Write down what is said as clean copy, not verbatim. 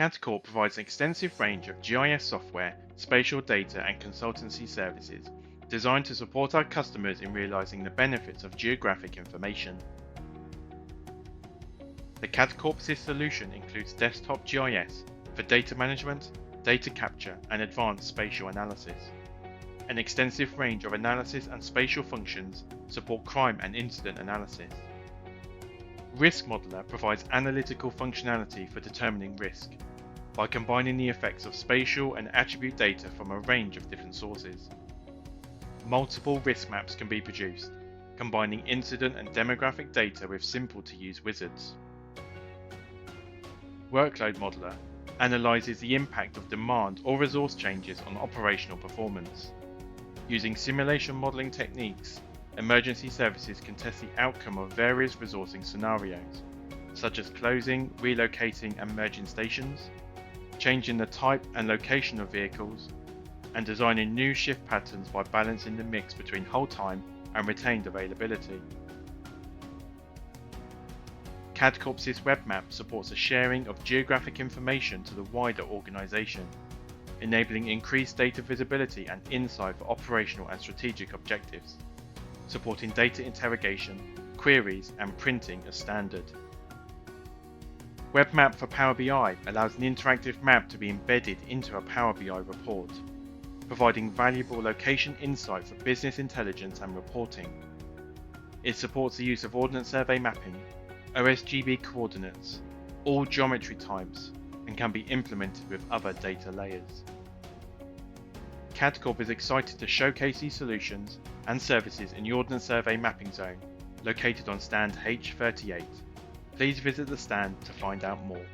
Cadcorp provides an extensive range of GIS software, spatial data and consultancy services designed to support our customers in realizing the benefits of geographic information. The Cadcorp SIS solution includes desktop GIS for data management, data capture and advanced spatial analysis. An extensive range of analysis and spatial functions support crime and incident analysis. Risk Modeler provides analytical functionality for determining risk by combining the effects of spatial and attribute data from a range of different sources. Multiple risk maps can be produced, combining incident and demographic data with simple-to-use wizards. Workload Modeler analyzes the impact of demand or resource changes on operational performance. Using simulation modeling techniques, emergency services can test the outcome of various resourcing scenarios, such as closing, relocating and merging stations, changing the type and location of vehicles, and designing new shift patterns by balancing the mix between hold time and retained availability. Cadcorp SIS Web Map supports a sharing of geographic information to the wider organisation, enabling increased data visibility and insight for operational and strategic objectives, supporting data interrogation, queries and printing as standard. Web Map for Power BI allows an interactive map to be embedded into a Power BI report, providing valuable location insight for business intelligence and reporting. It supports the use of Ordnance Survey Mapping, OSGB coordinates, all geometry types, and can be implemented with other data layers. Cadcorp is excited to showcase these solutions and services in the Ordnance Survey Mapping Zone, located on stand H38. Please visit the stand to find out more.